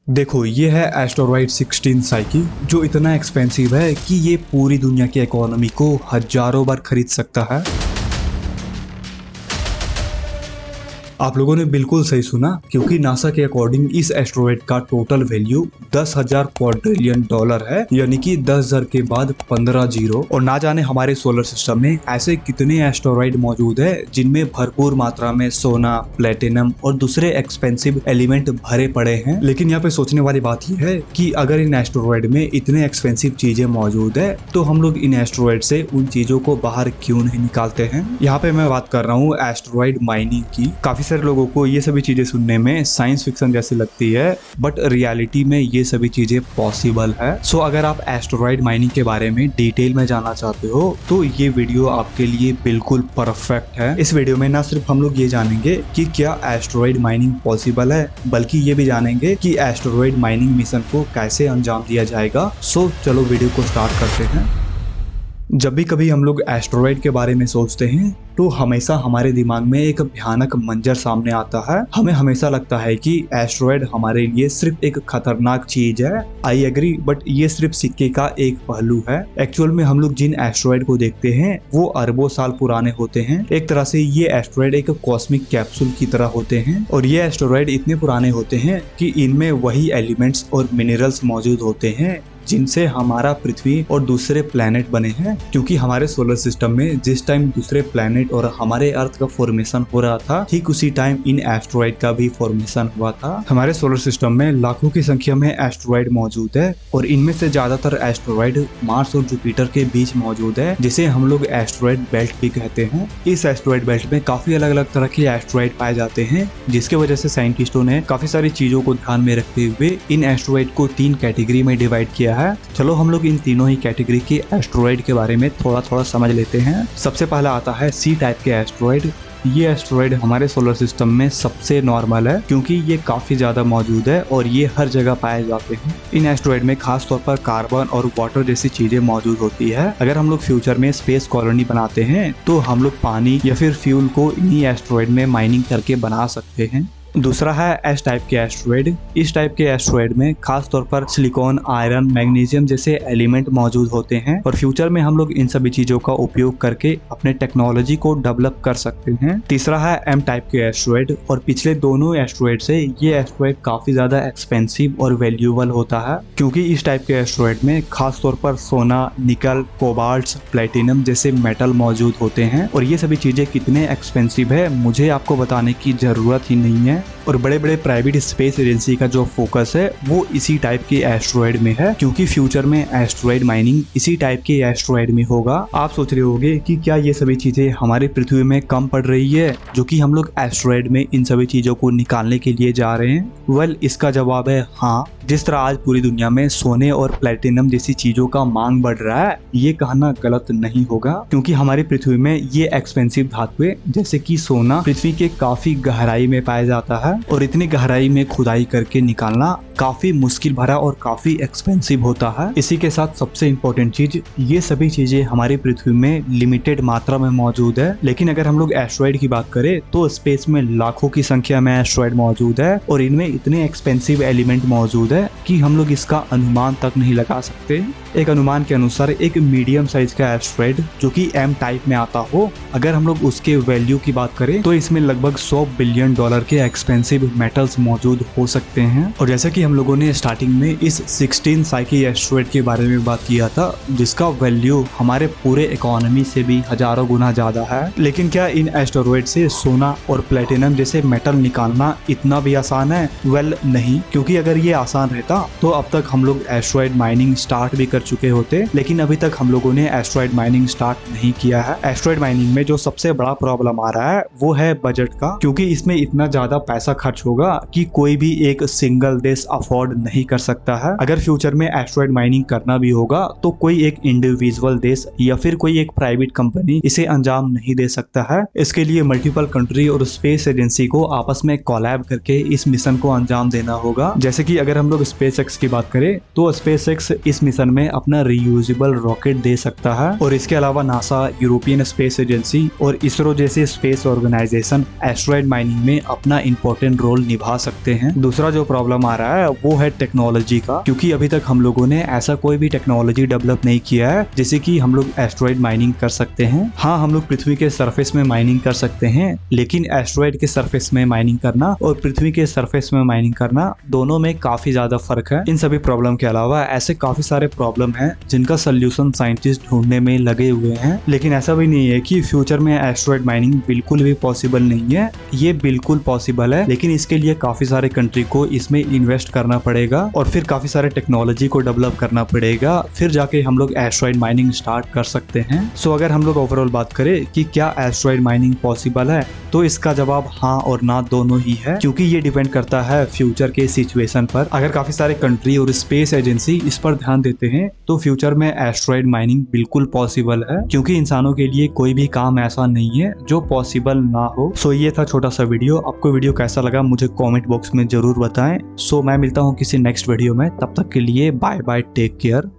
देखो ये है एस्टेरॉयड 16 साइकी जो इतना एक्सपेंसिव है कि ये पूरी दुनिया की इकोनॉमी को हजारों बार खरीद सकता है। आप लोगों ने बिल्कुल सही सुना, क्योंकि नासा के अकॉर्डिंग इस एस्टेरॉयड का टोटल वैल्यू 10,000 क्वाड्रिलियन डॉलर है, यानी कि 10,000 के बाद 15 जीरो। और ना जाने हमारे सोलर सिस्टम में ऐसे कितने एस्टेरॉयड मौजूद है जिनमें भरपूर मात्रा में सोना, प्लेटिनम और दूसरे एक्सपेंसिव एलिमेंट भरे पड़े हैं। लेकिन यहाँ पे सोचने वाली बात यह है कि अगर इन एस्टेरॉयड में इतने एक्सपेंसिव चीजें मौजूद है तो हम लोग इन एस्टेरॉयड से उन चीजों को बाहर क्यों नहीं निकालते हैं। यहाँ पे मैं बात कर रहा हूँ एस्टेरॉयड माइनिंग की। काफी सारे लोगों को ये सभी चीजें सुनने में साइंस फिक्शन जैसी लगती है, बट रियलिटी में ये सभी चीजें पॉसिबल है। सो अगर आप एस्टेरॉयड माइनिंग के बारे में डिटेल में जानना चाहते हो तो ये वीडियो आपके लिए बिल्कुल परफेक्ट है। इस वीडियो में ना सिर्फ हम लोग ये जानेंगे कि क्या एस्टेरॉयड माइनिंग पॉसिबल है, बल्कि ये भी जानेंगे कि एस्टेरॉयड माइनिंग मिशन को कैसे अंजाम दिया जाएगा। सो चलो वीडियो को स्टार्ट करते हैं। जब भी कभी हम लोग एस्टेरॉयड के बारे में सोचते हैं तो हमेशा हमारे दिमाग में एक भयानक मंजर सामने आता है। हमें हमेशा लगता है कि एस्टेरॉयड हमारे लिए सिर्फ एक खतरनाक चीज है। आई एग्री, बट ये सिर्फ सिक्के का एक पहलू है। एक्चुअल में हम लोग जिन एस्टेरॉयड को देखते हैं वो अरबों साल पुराने होते हैं। एक तरह से ये एस्टेरॉयड एक कॉस्मिक कैप्सूल की तरह होते हैं, और ये एस्टेरॉयड इतने पुराने होते हैं कि इनमें वही एलिमेंट्स और मिनरल्स मौजूद होते हैं जिनसे हमारा पृथ्वी और दूसरे प्लैनेट बने हैं। क्योंकि हमारे सोलर सिस्टम में जिस टाइम दूसरे प्लैनेट और हमारे अर्थ का फॉर्मेशन हो रहा था, ठीक उसी टाइम इन एस्टेरॉयड का भी फॉर्मेशन हुआ था। हमारे सोलर सिस्टम में लाखों की संख्या में एस्टेरॉयड मौजूद है, और इनमें से ज्यादातर एस्टेरॉयड मार्स और जुपिटर के बीच मौजूद है, जिसे हम लोग एस्टेरॉयड बेल्ट भी कहते हैं। इस एस्टेरॉयड बेल्ट में काफी अलग अलग तरह के एस्टेरॉयड पाए जाते हैं, जिसके वजह से साइंटिस्टों ने काफी सारी चीजों को ध्यान में रखते हुए इन एस्टेरॉयड को 3 कैटेगरी में डिवाइड किया है। चलो हम लोग इन तीनों ही कैटेगरी के एस्टेरॉयड के बारे में थोड़ा थोड़ा समझ लेते हैं। सबसे पहला आता है सी टाइप के एस्टेरॉयड। ये एस्टेरॉयड हमारे सोलर सिस्टम में सबसे नॉर्मल है, क्योंकि ये काफी ज्यादा मौजूद है और ये हर जगह पाए जाते हैं। इन एस्टेरॉयड में खास तौर पर कार्बन और वाटर जैसी चीजें मौजूद होती है। अगर हम लोग फ्यूचर में स्पेस कॉलोनी बनाते हैं तो हम लोग पानी या फिर फ्यूल को इन्हीं एस्टेरॉयड में माइनिंग करके बना सकते हैं। दूसरा है एस टाइप के एस्टेरॉयड। इस टाइप के एस्टेरॉयड में खास तौर पर सिलिकॉन, आयरन, मैग्नीशियम जैसे एलिमेंट मौजूद होते हैं, और फ्यूचर में हम लोग इन सभी चीजों का उपयोग करके अपने टेक्नोलॉजी को डेवलप कर सकते हैं। तीसरा है एम टाइप के एस्टेरॉयड, और पिछले दोनों एस्टेरॉयड से ये एस्टेरॉयड काफी ज्यादा एक्सपेंसिव और वैल्यूएबल होता है, क्योंकि इस टाइप के एस्टेरॉयड में खास तौर पर सोना, निकल, कोबाल्ट, प्लेटिनम जैसे मेटल मौजूद होते हैं। और ये सभी चीजें कितने एक्सपेंसिव है मुझे आपको बताने की जरूरत ही नहीं है। और बड़े बड़े प्राइवेट स्पेस एजेंसी का जो फोकस है वो इसी टाइप के एस्टेरॉयड में है, क्योंकि फ्यूचर में एस्टेरॉयड माइनिंग इसी टाइप के एस्टेरॉयड में होगा। आप सोच रहे होंगे कि क्या ये सभी चीजें हमारी पृथ्वी में कम पड़ रही है, जो कि हम लोग एस्टेरॉयड में इन सभी चीजों को निकालने के लिए जा रहे हैं। वेल, इसका जवाब है हाँ। जिस तरह आज पूरी दुनिया में सोने और प्लेटिनम जैसी चीजों का मांग बढ़ रहा है, ये कहना गलत नहीं होगा, क्योंकि हमारी पृथ्वी में ये एक्सपेंसिव धातुएं जैसे कि सोना पृथ्वी के काफी गहराई में पाया जाता है, और इतनी गहराई में खुदाई करके निकालना काफी मुश्किल भरा और काफी एक्सपेंसिव होता है। इसी के साथ सबसे इम्पोर्टेंट चीज, ये सभी चीजें हमारी पृथ्वी में लिमिटेड मात्रा में मौजूद है। लेकिन अगर हम लोग एस्टेरॉयड की बात करें तो स्पेस में लाखों की संख्या में एस्टेरॉयड मौजूद है, और इनमें इतने एक्सपेंसिव एलिमेंट मौजूद है कि हम लोग इसका अनुमान तक नहीं लगा सकते। एक अनुमान के अनुसार एक मीडियम साइज का एस्टेरॉयड जो कि एम टाइप में आता हो, अगर हम लोग उसके वैल्यू की बात करें तो इसमें लगभग 100 बिलियन डॉलर के एक्सपेंसिव मेटल्स मौजूद हो सकते हैं। और जैसे कि हम लोगों ने स्टार्टिंग में इस 16 साइकी एस्टेरॉयड के बारे में बात किया था, जिसका वैल्यू हमारे पूरे इकोनॉमी से भी हजारों गुना ज्यादा है। लेकिन क्या इन एस्टेरॉयड से सोना और प्लेटिनम जैसे मेटल निकालना इतना भी आसान है? वेल, नहीं, क्योंकि अगर ये आसान रहता तो अब तक हम लोग एस्टेरॉयड माइनिंग स्टार्ट भी कर चुके होते। लेकिन अभी तक हम लोगों ने एस्टेरॉयड माइनिंग स्टार्ट नहीं किया है। एस्टेरॉयड माइनिंग में जो सबसे बड़ा प्रॉब्लम आ रहा है वो है बजट का, क्योंकि इसमें इतना ज्यादा पैसा खर्च होगा कि कोई भी एक सिंगल देश अफोर्ड नहीं कर सकता है। अगर फ्यूचर में एस्टेरॉयड माइनिंग करना भी होगा तो कोई एक इंडिविजुअल देश या फिर कोई एक प्राइवेट कंपनी इसे अंजाम नहीं दे सकता है। इसके लिए मल्टीपल कंट्री और स्पेस एजेंसी को आपस में कोलैब करके इस मिशन को अंजाम देना होगा। जैसे कि अगर हम लोग स्पेस एक्स की बात करें तो स्पेस एक्स इस मिशन में अपना रियूजेबल रॉकेट दे सकता है, और इसके अलावा नासा, यूरोपियन स्पेस एजेंसी और इसरो जैसे स्पेस ऑर्गेनाइजेशन एस्टेरॉयड माइनिंग में अपना इंपॉर्टेंट रोल निभा सकते हैं। दूसरा जो प्रॉब्लम आ रहा है है वो है टेक्नोलॉजी का, क्योंकि अभी तक हम लोगों ने ऐसा कोई भी टेक्नोलॉजी डेवलप नहीं किया है जिससे कि हम लोग एस्ट्रॉइड माइनिंग कर सकते हैं। हाँ, हम लोग पृथ्वी के सरफेस में माइनिंग कर सकते हैं, लेकिन एस्ट्रॉइड के सरफेस में माइनिंग करना और पृथ्वी के सरफेस में माइनिंग करना दोनों में काफी ज्यादा फर्क है। इन सभी प्रॉब्लम के अलावा ऐसे काफी सारे प्रॉब्लम हैं जिनका सोल्यूशन साइंटिस्ट ढूंढने में लगे हुए हैं, लेकिन ऐसा भी नहीं है कि फ्यूचर में एस्ट्रॉइड माइनिंग बिल्कुल भी पॉसिबल नहीं है। ये बिल्कुल पॉसिबल है, लेकिन इसके लिए काफी सारे कंट्री को इसमें इन्वेस्ट करना पड़ेगा और फिर काफी सारे टेक्नोलॉजी को डेवलप करना पड़ेगा, फिर जाके हम लोग एस्ट्रॉइड माइनिंग स्टार्ट कर सकते हैं। सो अगर हम लोग ओवरऑल बात करें कि क्या एस्ट्रॉइड माइनिंग पॉसिबल है, तो इसका जवाब हाँ और ना दोनों ही है, क्योंकि ये डिपेंड करता है फ्यूचर के सिचुएशन पर। अगर काफी सारे कंट्री और स्पेस एजेंसी इस पर ध्यान देते हैं तो फ्यूचर में एस्ट्रॉइड माइनिंग बिल्कुल पॉसिबल है, क्योंकि इंसानों के लिए कोई भी काम ऐसा नहीं है जो पॉसिबल ना हो। सो ये था छोटा सा वीडियो। आपको वीडियो कैसा लगा मुझे कमेंट बॉक्स में जरूर बताएं। सो मैं मिलता हूँ किसी नेक्स्ट वीडियो में, तब तक के लिए बाय बाय, टेक केयर।